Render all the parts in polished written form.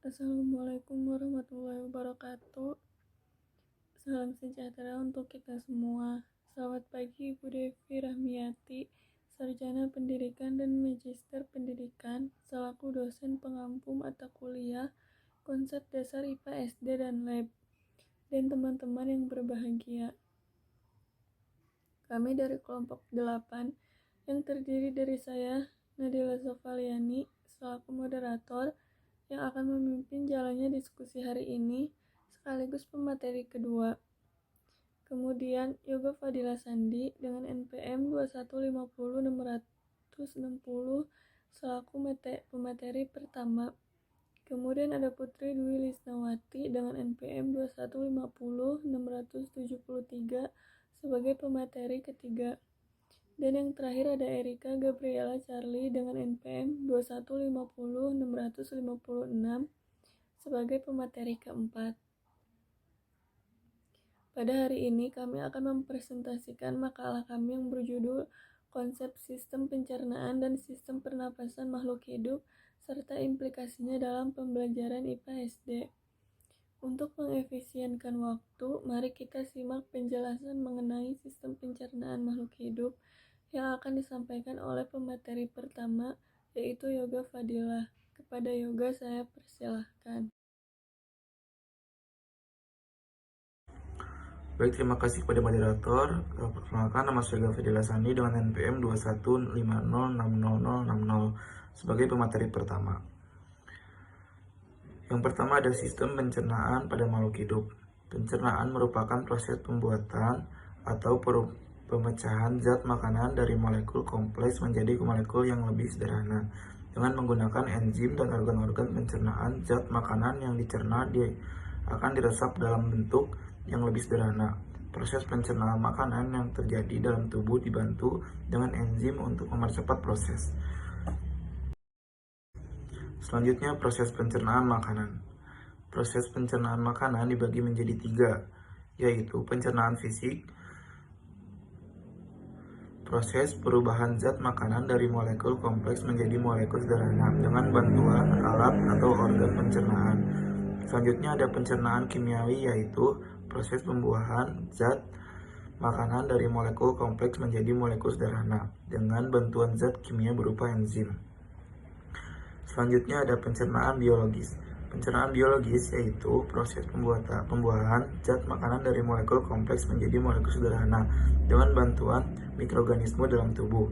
Assalamualaikum warahmatullahi wabarakatuh. Salam sejahtera untuk kita semua. Selamat pagi Ibu Devi Rahmiati, Sarjana Pendidikan dan Magister Pendidikan, selaku dosen pengampu mata kuliah Konsep Dasar IPA SD dan Lab, dan teman-teman yang berbahagia. Kami dari kelompok 8 yang terdiri dari saya, Nadila Zofaliani, selaku moderator, yang akan memimpin jalannya diskusi hari ini, sekaligus pemateri kedua. Kemudian Yoga Fadila Sandi dengan NPM 2150660 selaku pemateri pertama. Kemudian ada Putri Dwi Lisnawati dengan NPM 2150673 sebagai pemateri ketiga. Dan yang terakhir ada Erika Gabriela Charlie dengan NPM 2150656 sebagai pemateri keempat. Pada hari ini kami akan mempresentasikan makalah kami yang berjudul Konsep Sistem Pencernaan dan Sistem Pernapasan Makhluk Hidup serta implikasinya dalam pembelajaran IPA SD. Untuk mengefisienkan waktu, mari kita simak penjelasan mengenai sistem pencernaan makhluk hidup yang akan disampaikan oleh pemateri pertama, yaitu Yoga Fadila. Kepada Yoga saya persilahkan. Baik, terima kasih kepada moderator. Perkenalkan, nama saya Yoga Fadila Sandi dengan NPM 215060060 sebagai pemateri pertama. Yang pertama ada sistem pencernaan pada makhluk hidup. Pencernaan merupakan proses pembuatan atau pemecahan zat makanan dari molekul kompleks menjadi molekul yang lebih sederhana. Dengan menggunakan enzim dan organ-organ pencernaan, zat makanan yang dicerna akan diresap dalam bentuk yang lebih sederhana. Proses pencernaan makanan yang terjadi dalam tubuh dibantu dengan enzim untuk mempercepat proses. Selanjutnya, proses pencernaan makanan. Proses pencernaan makanan dibagi menjadi 3, yaitu pencernaan fisik, proses perubahan zat makanan dari molekul kompleks menjadi molekul sederhana dengan bantuan alat atau organ pencernaan. Selanjutnya ada pencernaan kimiawi, yaitu proses pembuahan zat makanan dari molekul kompleks menjadi molekul sederhana dengan bantuan zat kimia berupa enzim. Selanjutnya ada pencernaan biologis. Pencernaan biologis yaitu proses pembuahan zat makanan dari molekul kompleks menjadi molekul sederhana dengan bantuan mikroorganisme dalam tubuh.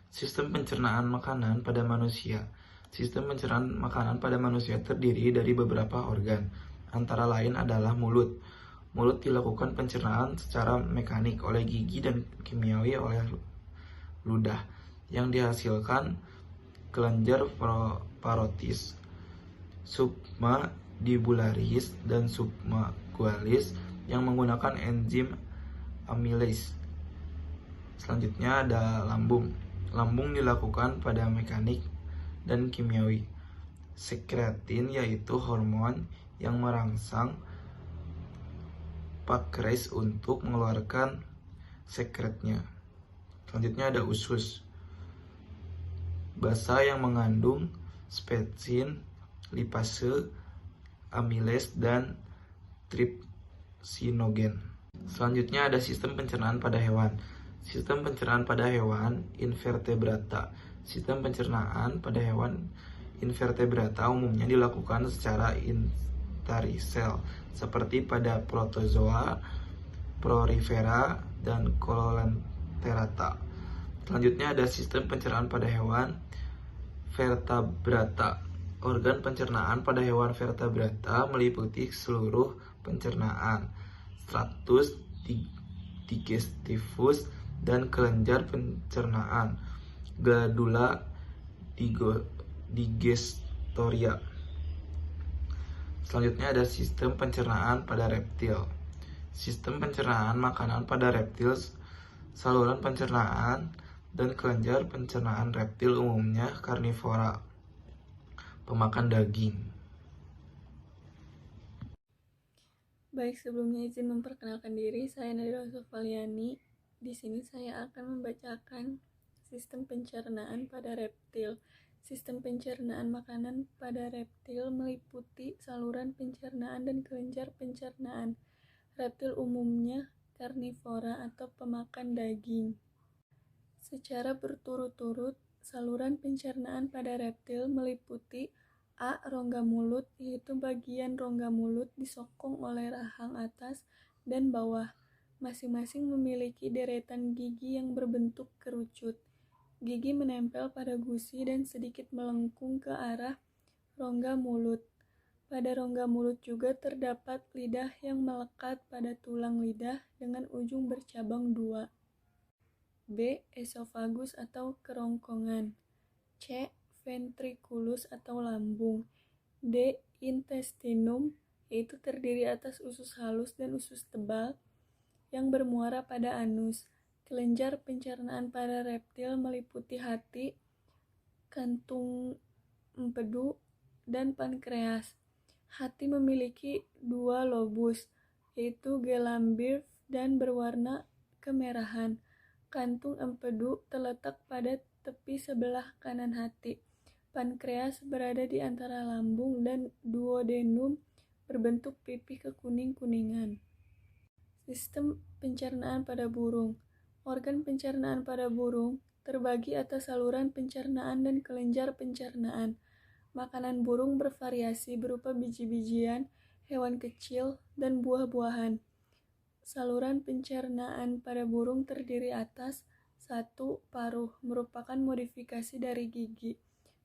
Sistem pencernaan makanan pada manusia. Sistem pencernaan makanan pada manusia terdiri dari beberapa organ, antara lain adalah mulut. Mulut dilakukan pencernaan secara mekanik oleh gigi dan kimiawi oleh ludah, yang dihasilkan kelenjar parotis, submandibularis, dan submagualis yang menggunakan enzim amylase. Selanjutnya ada lambung. Lambung dilakukan pada mekanik dan kimiawi. Sekretin yaitu hormon yang merangsang pankreas untuk mengeluarkan sekretnya. Selanjutnya ada usus. Basa yang mengandung pepsin, lipase, amilase, dan trypsinogen. Selanjutnya ada sistem pencernaan pada hewan. Sistem pencernaan pada hewan invertebrata. Sistem pencernaan pada hewan invertebrata umumnya dilakukan secara intersel, seperti pada protozoa, Porifera, dan Coelenterata. Selanjutnya ada sistem pencernaan pada hewan vertebrata. Organ pencernaan pada hewan vertebrata meliputi seluruh pencernaan, stratus digestivus, dan kelenjar pencernaan, glandula digestoria. Selanjutnya ada sistem pencernaan pada reptil. Sistem pencernaan makanan pada reptil, saluran pencernaan dan kelenjar pencernaan reptil umumnya karnivora, pemakan daging. Baik, sebelumnya izin memperkenalkan diri, saya Nadila Zofaliani. Di sini saya akan membacakan sistem pencernaan pada reptil. Sistem pencernaan makanan pada reptil meliputi saluran pencernaan dan kelenjar pencernaan. Reptil umumnya karnivora atau pemakan daging. Secara berturut-turut, saluran pencernaan pada reptil meliputi A. Rongga mulut, yaitu bagian rongga mulut disokong oleh rahang atas dan bawah. Masing-masing memiliki deretan gigi yang berbentuk kerucut. Gigi menempel pada gusi dan sedikit melengkung ke arah rongga mulut. Pada rongga mulut juga terdapat lidah yang melekat pada tulang lidah dengan ujung bercabang dua. B. Esofagus atau kerongkongan. C. Ventriculus atau lambung. D. Intestinum, yaitu terdiri atas usus halus dan usus tebal yang bermuara pada anus. Kelenjar pencernaan pada reptil meliputi hati, kantung empedu, dan pankreas. Hati memiliki dua lobus, yaitu gelambird dan berwarna kemerahan. Kantung empedu terletak pada tepi sebelah kanan hati. Pankreas berada di antara lambung dan duodenum berbentuk pipih kekuning-kuningan. Sistem pencernaan pada burung. Organ pencernaan pada burung terbagi atas saluran pencernaan dan kelenjar pencernaan. Makanan burung bervariasi berupa biji-bijian, hewan kecil, dan buah-buahan. Saluran pencernaan pada burung terdiri atas 1. Paruh, merupakan modifikasi dari gigi.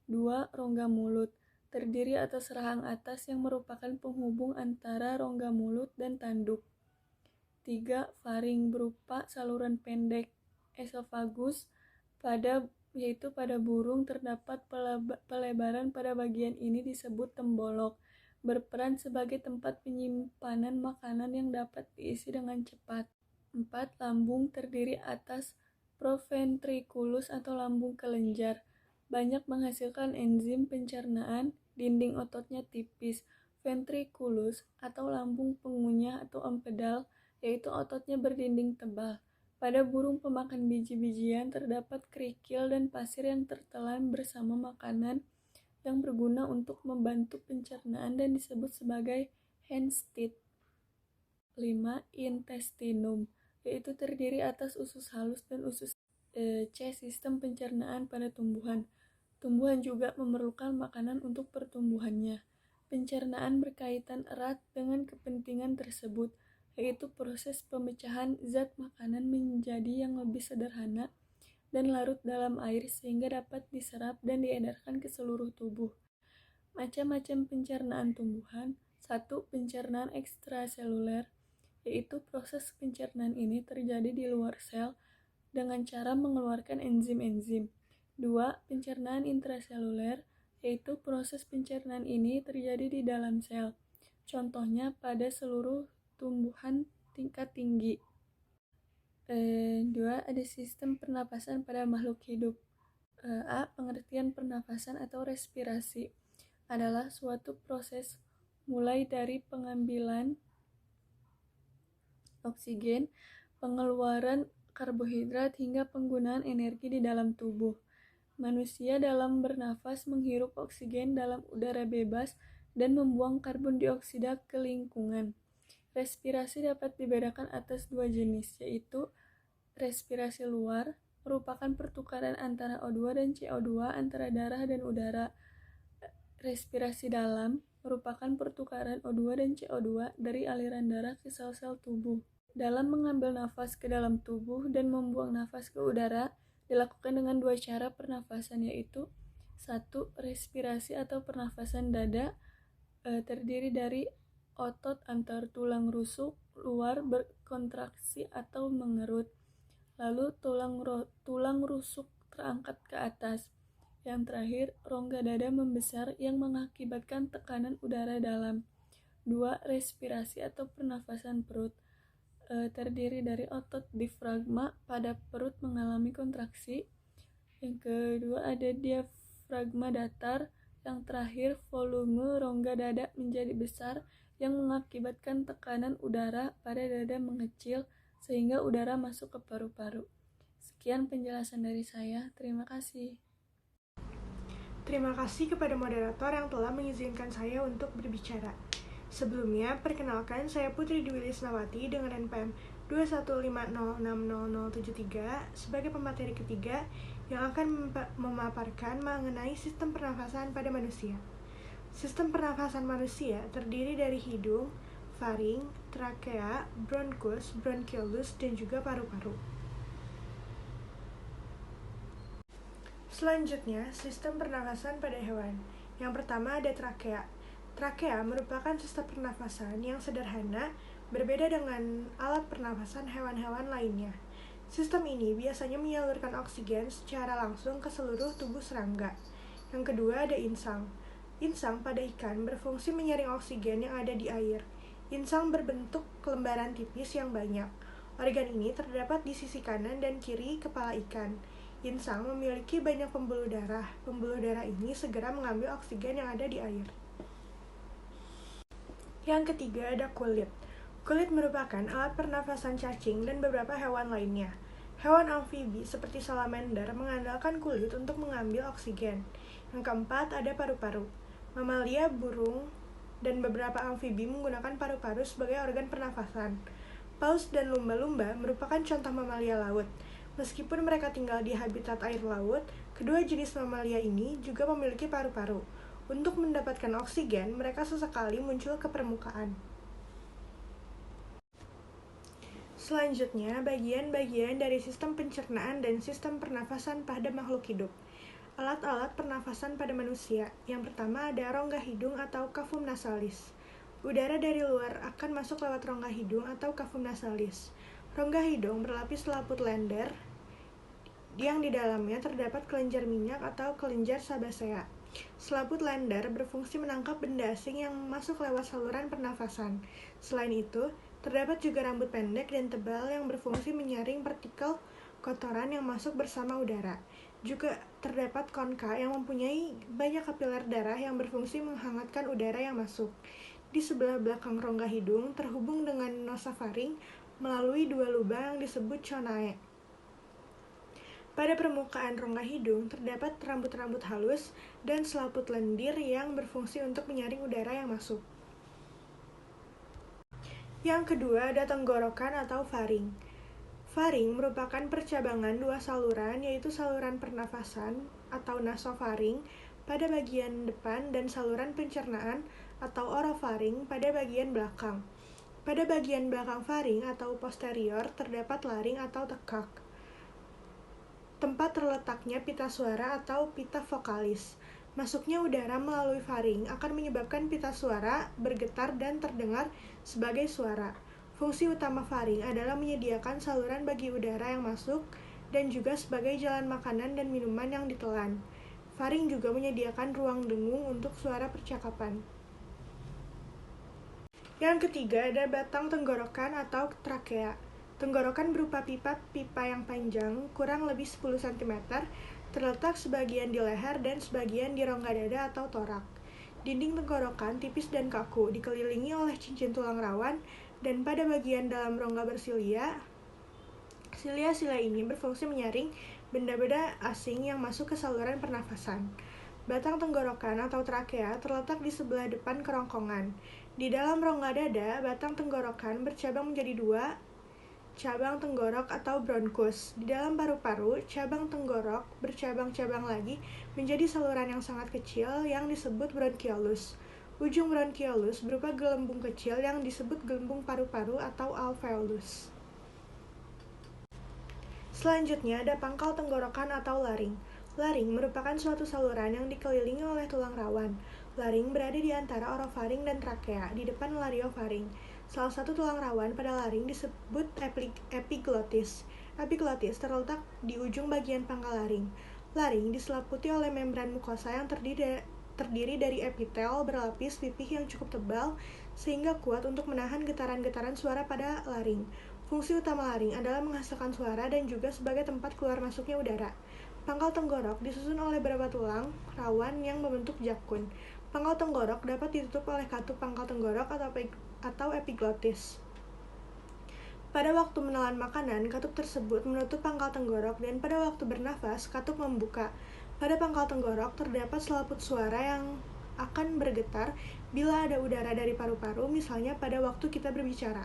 2. Rongga mulut, terdiri atas rahang atas yang merupakan penghubung antara rongga mulut dan tanduk. 3. Faring, berupa saluran pendek. Esofagus, yaitu pada burung terdapat pelebaran pada bagian ini disebut tembolok, berperan sebagai tempat penyimpanan makanan yang dapat diisi dengan cepat. 4. Lambung, terdiri atas proventriculus atau lambung kelenjar, banyak menghasilkan enzim pencernaan, dinding ototnya tipis. Ventriculus atau lambung pengunyah atau empedal, yaitu ototnya berdinding tebal. Pada burung pemakan biji-bijian terdapat kerikil dan pasir yang tertelan bersama makanan yang berguna untuk membantu pencernaan dan disebut sebagai Henstedt. 5. Intestinum, yaitu terdiri atas usus halus dan usus. C. Sistem pencernaan pada tumbuhan. Tumbuhan juga memerlukan makanan untuk pertumbuhannya. Pencernaan berkaitan erat dengan kepentingan tersebut, yaitu proses pemecahan zat makanan menjadi yang lebih sederhana dan larut dalam air sehingga dapat diserap dan diedarkan ke seluruh tubuh. Macam-macam pencernaan tumbuhan. 1. Pencernaan ekstraseluler, yaitu proses pencernaan ini terjadi di luar sel dengan cara mengeluarkan enzim-enzim. 2. Pencernaan intraseluler, yaitu proses pencernaan ini terjadi di dalam sel. Contohnya pada seluruh tumbuhan tingkat tinggi. 2. Ada sistem pernapasan pada makhluk hidup. A. Pengertian pernapasan atau respirasi adalah suatu proses mulai dari pengambilan oksigen, pengeluaran karbohidrat, hingga penggunaan energi di dalam tubuh. Manusia dalam bernafas menghirup oksigen dalam udara bebas dan membuang karbon dioksida ke lingkungan. Respirasi dapat dibedakan atas dua jenis, yaitu respirasi luar, merupakan pertukaran antara O2 dan CO2 antara darah dan udara. Respirasi dalam merupakan pertukaran O2 dan CO2 dari aliran darah ke sel-sel tubuh. Dalam mengambil nafas ke dalam tubuh dan membuang nafas ke udara, dilakukan dengan dua cara pernafasan, yaitu 1. Respirasi atau pernafasan dada, terdiri dari otot antar tulang rusuk luar berkontraksi atau mengerut, lalu tulang rusuk terangkat ke atas. Yang terakhir, rongga dada membesar yang mengakibatkan tekanan udara dalam. 2. Respirasi atau pernafasan perut, terdiri dari otot diafragma pada perut mengalami kontraksi. Yang kedua ada diafragma datar. Yang terakhir, volume rongga dada menjadi besar yang mengakibatkan tekanan udara pada dada mengecil sehingga udara masuk ke paru-paru. Sekian penjelasan dari saya. Terima kasih. Terima kasih kepada moderator yang telah mengizinkan saya untuk berbicara. Sebelumnya, perkenalkan saya Putri Dwi Lisnawati dengan NPM 215060073 sebagai pemateri ketiga yang akan memaparkan mengenai sistem pernafasan pada manusia. Sistem pernafasan manusia terdiri dari hidung, faring, trakea, bronkus, bronkiolus, dan juga paru-paru. Selanjutnya, sistem pernafasan pada hewan. Yang pertama ada trakea. Trakea merupakan sistem pernafasan yang sederhana, berbeda dengan alat pernafasan hewan-hewan lainnya. Sistem ini biasanya menyalurkan oksigen secara langsung ke seluruh tubuh serangga. Yang kedua ada insang. Insang pada ikan berfungsi menyaring oksigen yang ada di air. Insang berbentuk lembaran tipis yang banyak. Organ ini terdapat di sisi kanan dan kiri kepala ikan. Insang memiliki banyak pembuluh darah. Pembuluh darah ini segera mengambil oksigen yang ada di air. Yang ketiga ada kulit. Kulit merupakan alat pernafasan cacing dan beberapa hewan lainnya. Hewan amfibi seperti salamander mengandalkan kulit untuk mengambil oksigen. Yang keempat ada paru-paru. Mamalia, burung, dan beberapa amfibi menggunakan paru-paru sebagai organ pernafasan. Paus dan lumba-lumba merupakan contoh mamalia laut. Meskipun mereka tinggal di habitat air laut, kedua jenis mamalia ini juga memiliki paru-paru. Untuk mendapatkan oksigen, mereka sesekali muncul ke permukaan. Selanjutnya, bagian-bagian dari sistem pencernaan dan sistem pernafasan pada makhluk hidup. Alat-alat pernafasan pada manusia. Yang pertama ada rongga hidung atau cavum nasalis. Udara dari luar akan masuk lewat rongga hidung atau cavum nasalis. Rongga hidung berlapis selaput lender yang di dalamnya terdapat kelenjar minyak atau kelenjar sabasea. Selaput lender berfungsi menangkap benda asing yang masuk lewat saluran pernafasan. Selain itu, terdapat juga rambut pendek dan tebal yang berfungsi menyaring partikel kotoran yang masuk bersama udara. Juga terdapat konka yang mempunyai banyak kapiler darah yang berfungsi menghangatkan udara yang masuk. Di sebelah belakang rongga hidung terhubung dengan nosofaring melalui dua lubang yang disebut choanae. Pada permukaan rongga hidung terdapat rambut-rambut halus dan selaput lendir yang berfungsi untuk menyaring udara yang masuk. Yang kedua ada tenggorokan atau faring. Faring merupakan percabangan dua saluran, yaitu saluran pernafasan atau nasofaring pada bagian depan dan saluran pencernaan atau orofaring pada bagian belakang. Pada bagian belakang faring atau posterior terdapat laring atau tekak, tempat terletaknya pita suara atau pita vokalis. Masuknya udara melalui faring akan menyebabkan pita suara bergetar dan terdengar sebagai suara. Fungsi utama faring adalah menyediakan saluran bagi udara yang masuk dan juga sebagai jalan makanan dan minuman yang ditelan. Faring juga menyediakan ruang dengung untuk suara percakapan. Yang ketiga ada batang tenggorokan atau trakea. Tenggorokan berupa pipa yang panjang, kurang lebih 10 cm, terletak sebagian di leher dan sebagian di rongga dada atau torak. Dinding tenggorokan tipis dan kaku, dikelilingi oleh cincin tulang rawan, dan pada bagian dalam rongga bersilia, silia-silia ini berfungsi menyaring benda-benda asing yang masuk ke saluran pernafasan. Batang tenggorokan atau trakea terletak di sebelah depan kerongkongan. Di dalam rongga dada, batang tenggorokan bercabang menjadi dua cabang tenggorok atau bronkus. Di dalam paru-paru, cabang tenggorok bercabang-cabang lagi menjadi saluran yang sangat kecil yang disebut bronkiolus. Ujung bronkiolus berupa gelembung kecil yang disebut gelembung paru-paru atau alveolus. Selanjutnya ada pangkal tenggorokan atau laring. Laring merupakan suatu saluran yang dikelilingi oleh tulang rawan. Laring berada di antara orofaring dan trakea, di depan lariofaring. Salah satu tulang rawan pada laring disebut epiglotis. Epiglotis terletak di ujung bagian pangkal laring. Laring diselimuti oleh membran mukosa yang terdiri dari epitel berlapis pipih yang cukup tebal sehingga kuat untuk menahan getaran-getaran suara pada laring. Fungsi utama laring adalah menghasilkan suara dan juga sebagai tempat keluar masuknya udara. Pangkal tenggorok disusun oleh beberapa tulang rawan yang membentuk jakun. Pangkal tenggorok dapat ditutup oleh katup pangkal tenggorok atau epiglotis. Pada waktu menelan makanan, katup tersebut menutup pangkal tenggorok dan pada waktu bernafas, katup membuka. Pada pangkal tenggorok terdapat selaput suara yang akan bergetar bila ada udara dari paru-paru, misalnya pada waktu kita berbicara.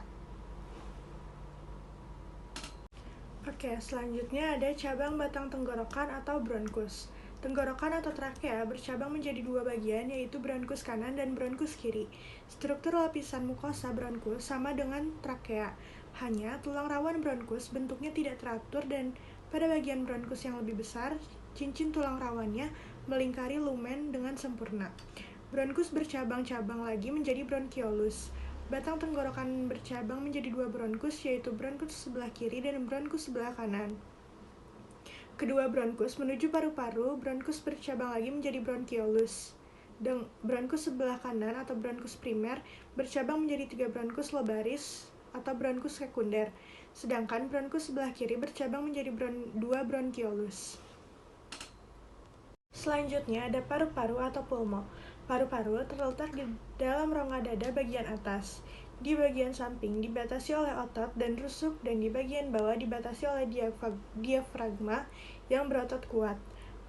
Oke, selanjutnya ada cabang batang tenggorokan atau bronkus. Tenggorokan atau trakea bercabang menjadi dua bagian, yaitu bronkus kanan dan bronkus kiri. Struktur lapisan mukosa bronkus sama dengan trakea, hanya tulang rawan bronkus bentuknya tidak teratur dan pada bagian bronkus yang lebih besar, cincin tulang rawannya melingkari lumen dengan sempurna. Bronkus bercabang-cabang lagi menjadi bronkiolus. Batang tenggorokan bercabang menjadi dua bronkus, yaitu bronkus sebelah kiri dan bronkus sebelah kanan. Kedua bronkus menuju paru-paru, bronkus bercabang lagi menjadi bronkiolus. Dan bronkus sebelah kanan atau bronkus primer bercabang menjadi tiga bronkus lobaris atau bronkus sekunder. Sedangkan bronkus sebelah kiri bercabang menjadi dua bronkiolus. Selanjutnya ada paru-paru atau pulmo. Paru-paru terletak di dalam rongga dada bagian atas. Di bagian samping dibatasi oleh otot dan rusuk dan di bagian bawah dibatasi oleh diafragma yang berotot kuat.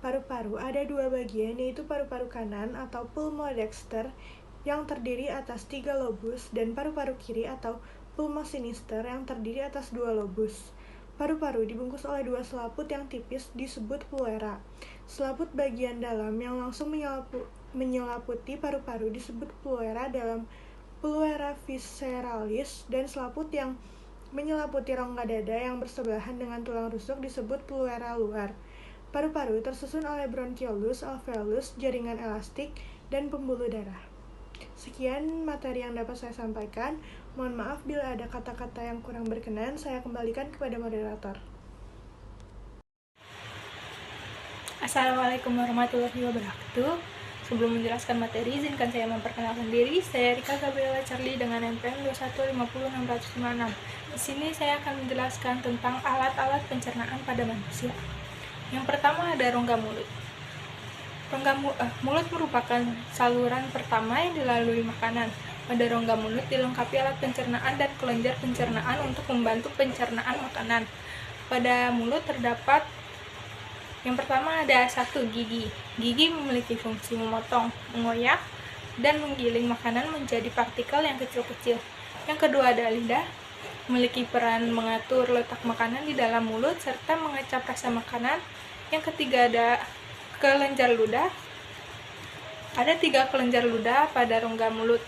Paru-paru ada dua bagian, yaitu paru-paru kanan atau pulmodexter yang terdiri atas 3 lobus dan paru-paru kiri atau pulmosinister yang terdiri atas 2 lobus. Paru-paru dibungkus oleh dua selaput yang tipis disebut pleura. Selaput bagian dalam yang langsung menyelaputi paru-paru disebut pleura dalam pleura visceralis dan selaput yang menyelaputi rongga dada yang bersebelahan dengan tulang rusuk disebut pleura luar. Paru-paru tersusun oleh bronkiolus, alveolus, jaringan elastik, dan pembuluh darah. Sekian materi yang dapat saya sampaikan. Mohon maaf bila ada kata-kata yang kurang berkenan, saya kembalikan kepada moderator. Assalamualaikum warahmatullahi wabarakatuh. Sebelum menjelaskan materi, izinkan saya memperkenalkan diri. Saya Rika Gabriela Charlie dengan NPM 2150656. Di sini saya akan menjelaskan tentang alat-alat pencernaan pada manusia. Yang pertama ada rongga mulut. Mulut merupakan saluran pertama yang dilalui makanan. Pada rongga mulut dilengkapi alat pencernaan dan kelenjar pencernaan untuk membantu pencernaan makanan. Pada mulut terdapat yang pertama ada 1 gigi. Gigi memiliki fungsi memotong, mengoyak, dan menggiling makanan menjadi partikel yang kecil-kecil. Yang kedua ada lidah, memiliki peran mengatur letak makanan di dalam mulut serta mengecap rasa makanan. Yang ketiga ada kelenjar ludah. Ada 3 kelenjar ludah pada rongga mulut.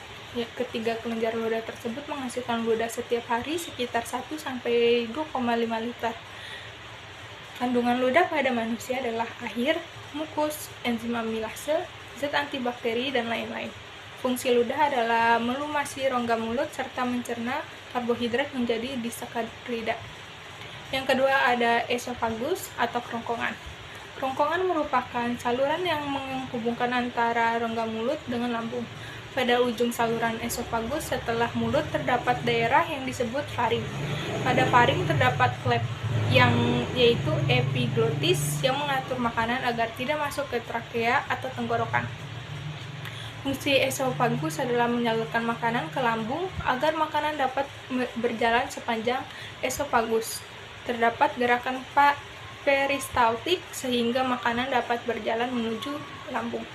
Ketiga kelenjar ludah tersebut menghasilkan ludah setiap hari sekitar 1-2,5 liter. Kandungan ludah pada manusia adalah air, mukus, enzim amilase, zat antibakteri, dan lain-lain. Fungsi ludah adalah melumasi rongga mulut serta mencerna karbohidrat menjadi disakarida. Yang kedua ada esofagus atau kerongkongan. Kerongkongan merupakan saluran yang menghubungkan antara rongga mulut dengan lambung. Pada ujung saluran esofagus setelah mulut terdapat daerah yang disebut faring. Pada faring terdapat flap yaitu epiglotis yang mengatur makanan agar tidak masuk ke trakea atau tenggorokan. Fungsi esofagus adalah menyalurkan makanan ke lambung agar makanan dapat berjalan sepanjang esofagus. Terdapat gerakan peristaltik sehingga makanan dapat berjalan menuju lambung.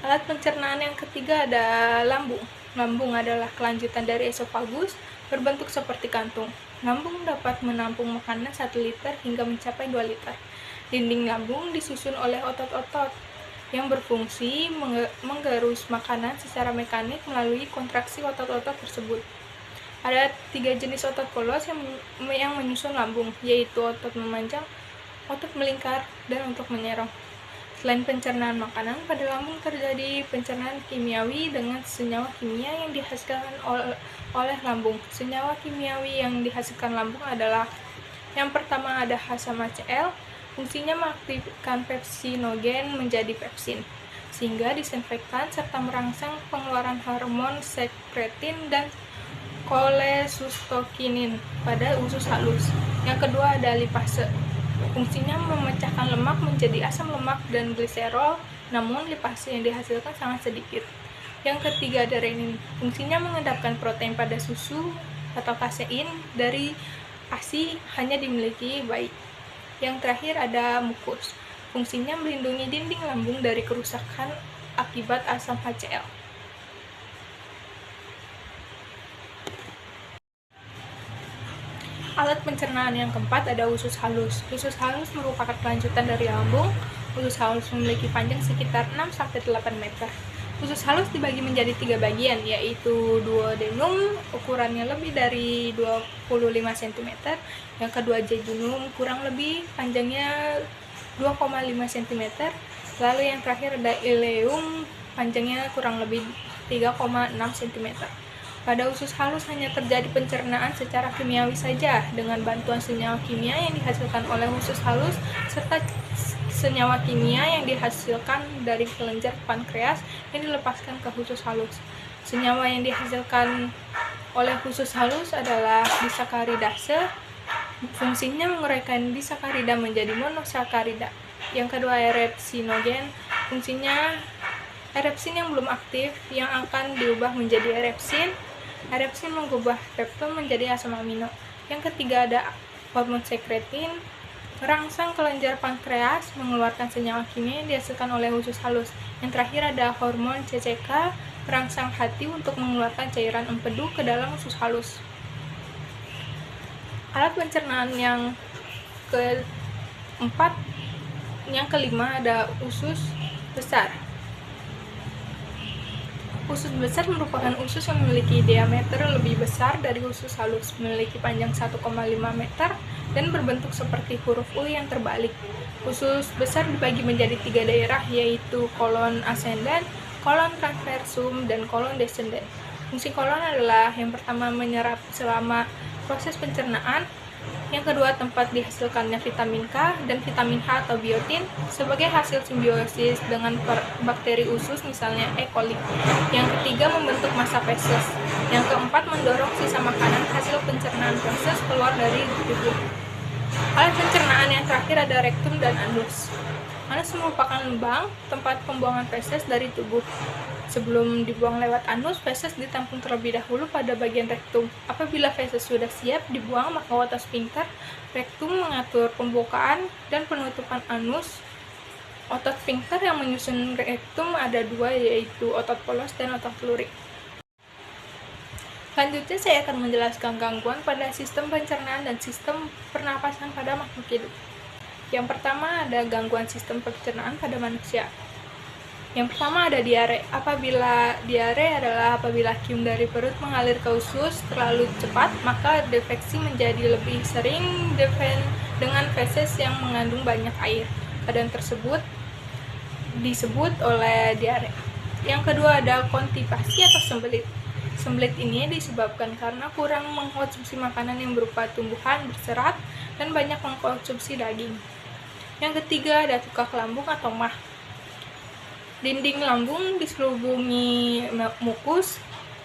Alat pencernaan yang ketiga ada lambung. Lambung adalah kelanjutan dari esofagus, berbentuk seperti kantung. Lambung dapat menampung makanan 1 liter hingga mencapai 2 liter. Dinding lambung disusun oleh otot-otot yang berfungsi menggerus makanan secara mekanik melalui kontraksi otot-otot tersebut. Ada 3 jenis otot polos yang menyusun lambung, yaitu otot memanjang, otot melingkar, dan otot menyerong. Selain pencernaan makanan, pada lambung terjadi pencernaan kimiawi dengan senyawa kimia yang dihasilkan oleh lambung. Senyawa kimiawi yang dihasilkan lambung adalah yang pertama ada HCl, fungsinya mengaktifkan pepsinogen menjadi pepsin, sehingga disinfektan serta merangsang pengeluaran hormon sekretin dan kolesistokinin pada usus halus. Yang kedua ada lipase. Fungsinya memecahkan lemak menjadi asam lemak dan gliserol, namun lipase yang dihasilkan sangat sedikit. Yang ketiga ada renin. Fungsinya mengendapkan protein pada susu atau kasein dari ASI hanya dimiliki bayi. Yang terakhir ada mukus. Fungsinya melindungi dinding lambung dari kerusakan akibat asam HCl. Alat pencernaan yang keempat ada usus halus. Usus halus merupakan kelanjutan dari lambung. Usus halus memiliki panjang sekitar 6-8 meter. Usus halus dibagi menjadi 3 bagian, yaitu duodenum, ukurannya lebih dari 25 cm. Yang kedua jejunum, kurang lebih panjangnya 2,5 cm. Lalu yang terakhir ada ileum, panjangnya kurang lebih 3,6 cm. Pada usus halus hanya terjadi pencernaan secara kimiawi saja dengan bantuan senyawa kimia yang dihasilkan oleh usus halus serta senyawa kimia yang dihasilkan dari kelenjar pankreas yang dilepaskan ke usus halus. Senyawa yang dihasilkan oleh usus halus adalah disakaridase. Fungsinya menguraikan disakarida menjadi monosakarida. Yang kedua erepsinogen. Fungsinya erepsin yang belum aktif yang akan diubah menjadi erepsin. Erepsin mengubah peptun menjadi asam amino. Yang ketiga ada hormon sekretin. Merangsang kelenjar pankreas mengeluarkan senyawa kimia yang dihasilkan oleh usus halus. Yang terakhir ada hormon CCK, merangsang hati untuk mengeluarkan cairan empedu ke dalam usus halus. Alat pencernaan yang kelima ada usus besar. Usus besar merupakan usus yang memiliki diameter lebih besar dari usus halus, memiliki panjang 1,5 meter dan berbentuk seperti huruf U yang terbalik. Usus besar dibagi menjadi 3 daerah, yaitu kolon ascendant, kolon transversum, dan kolon descendant. Fungsi kolon adalah yang pertama menyerap selama proses pencernaan, yang kedua tempat dihasilkannya vitamin K dan vitamin H atau biotin sebagai hasil simbiosis dengan bakteri usus misalnya E. coli. Yang ketiga membentuk massa feses. Yang keempat mendorong sisa makanan hasil pencernaan feses keluar dari tubuh. Alat pencernaan yang terakhir ada rektum dan anus. Anus merupakan lubang tempat pembuangan feses dari tubuh. Sebelum dibuang lewat anus, feses ditampung terlebih dahulu pada bagian rektum. Apabila feses sudah siap dibuang, maka otot sphincter rektum mengatur pembukaan dan penutupan anus. Otot sphincter yang menyusun rektum ada 2, yaitu otot polos dan otot lurik. Selanjutnya saya akan menjelaskan gangguan pada sistem pencernaan dan sistem pernapasan pada makhluk hidup. Yang pertama ada gangguan sistem pencernaan pada manusia. Yang pertama ada diare. Diare adalah apabila kium dari perut mengalir ke usus terlalu cepat, maka defeksi menjadi lebih sering dengan feses yang mengandung banyak air. Keadaan tersebut disebut oleh diare. Yang kedua ada konstipasi atau sembelit. Sembelit ini disebabkan karena kurang mengkonsumsi makanan yang berupa tumbuhan berserat dan banyak mengkonsumsi daging. Yang ketiga ada tukak lambung atau mah. Dinding lambung diselubungi mukus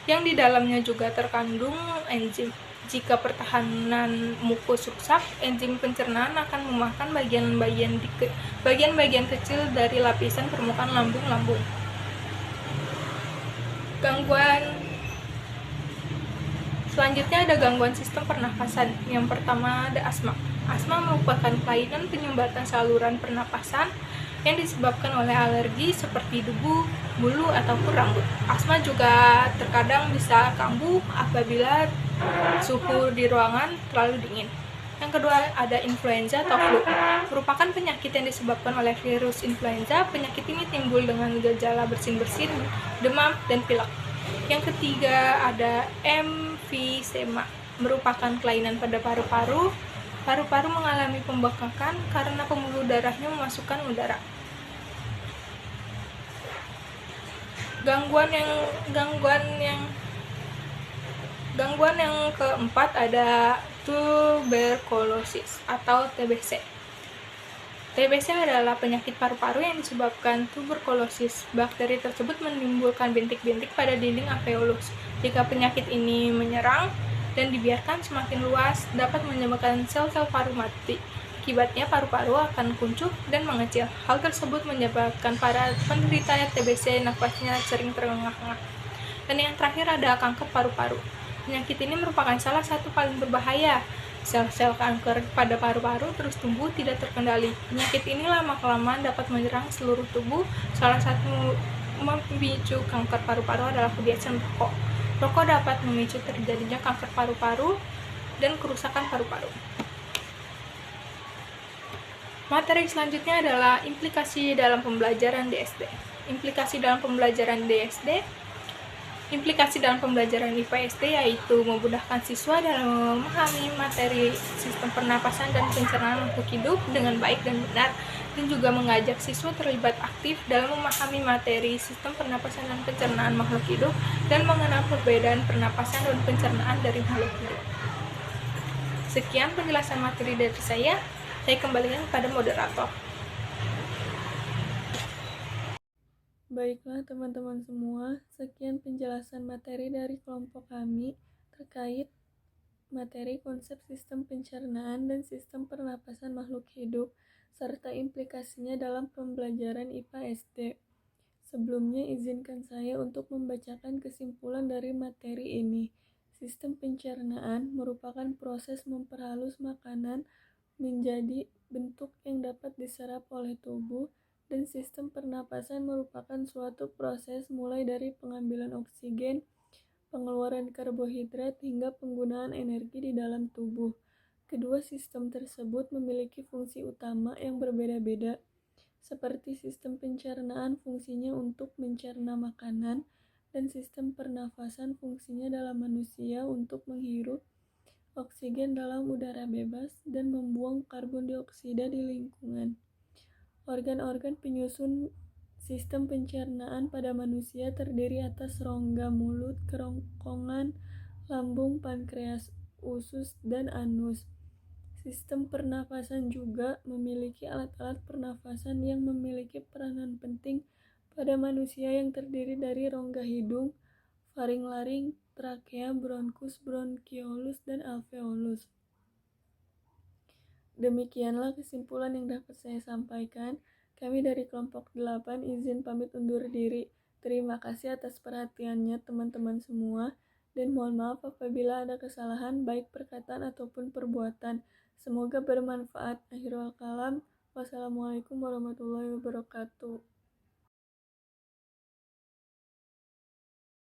yang di dalamnya juga terkandung enzim. Jika pertahanan mukus rusak, enzim pencernaan akan memakan bagian-bagian kecil dari lapisan permukaan lambung. Selanjutnya ada gangguan sistem pernafasan. Yang pertama ada asma. Asma merupakan kelainan penyumbatan saluran pernapasan yang disebabkan oleh alergi seperti debu, bulu, ataupun rambut. Asma juga terkadang bisa kambuh apabila suhu di ruangan terlalu dingin. Yang kedua ada influenza atau flu. Merupakan penyakit yang disebabkan oleh virus influenza. Penyakit ini timbul dengan gejala bersin-bersin, demam, dan pilek. Yang ketiga ada emfisema. Merupakan kelainan pada paru-paru. Paru-paru mengalami pembekakan karena pembuluh darahnya memasukkan udara. Gangguan yang keempat ada tuberkulosis atau TBC. TBC adalah penyakit paru-paru yang disebabkan tuberkulosis. Bakteri tersebut menimbulkan bintik-bintik pada dinding alveolus. Jika penyakit ini menyerang dan dibiarkan semakin luas, dapat menyebabkan sel-sel paru mati. Akibatnya paru-paru akan kuncup dan mengecil. Hal tersebut menyebabkan para penderita TBC nafasnya sering terengah-engah. Dan yang terakhir ada kanker paru-paru. Penyakit ini merupakan salah satu paling berbahaya. Sel-sel kanker pada paru-paru terus tumbuh tidak terkendali. Penyakit ini lama-kelamaan dapat menyerang seluruh tubuh. Salah satu memicu kanker paru-paru adalah kebiasaan rokok. Rokok dapat memicu terjadinya kanker paru-paru dan kerusakan paru-paru. Materi selanjutnya adalah implikasi dalam pembelajaran DSD. Implikasi dalam pembelajaran IPA SD yaitu memudahkan siswa dalam memahami materi sistem pernapasan dan pencernaan makhluk hidup dengan baik dan benar, dan juga mengajak siswa terlibat aktif dalam memahami materi sistem pernapasan dan pencernaan makhluk hidup dan mengenal perbedaan pernapasan dan pencernaan dari makhluk hidup. Sekian penjelasan materi dari saya kembalikan kepada moderator. Baiklah teman-teman semua, sekian penjelasan materi dari kelompok kami terkait materi konsep sistem pencernaan dan sistem pernapasan makhluk hidup serta implikasinya dalam pembelajaran IPA SD. Sebelumnya izinkan saya untuk membacakan kesimpulan dari materi ini. Sistem pencernaan merupakan proses memperhalus makanan menjadi bentuk yang dapat diserap oleh tubuh, dan sistem pernapasan merupakan suatu proses mulai dari pengambilan oksigen, pengeluaran karbohidrat, hingga penggunaan energi di dalam tubuh. Kedua sistem tersebut memiliki fungsi utama yang berbeda-beda. Seperti sistem pencernaan fungsinya untuk mencerna makanan, dan sistem pernafasan fungsinya dalam manusia untuk menghirup oksigen dalam udara bebas dan membuang karbon dioksida di lingkungan. Organ-organ penyusun sistem pencernaan pada manusia terdiri atas rongga mulut, kerongkongan, lambung, pankreas, usus, dan anus. Sistem pernafasan juga memiliki alat-alat pernafasan yang memiliki peranan penting pada manusia yang terdiri dari rongga hidung, faring-laring, trakea, bronkus, bronkiolus, dan alveolus. Demikianlah kesimpulan yang dapat saya sampaikan. Kami dari kelompok 8 izin pamit undur diri. Terima kasih atas perhatiannya teman-teman semua, dan mohon maaf apabila ada kesalahan baik perkataan ataupun perbuatan. Semoga bermanfaat. Akhirul kalam. Wassalamualaikum warahmatullahi wabarakatuh.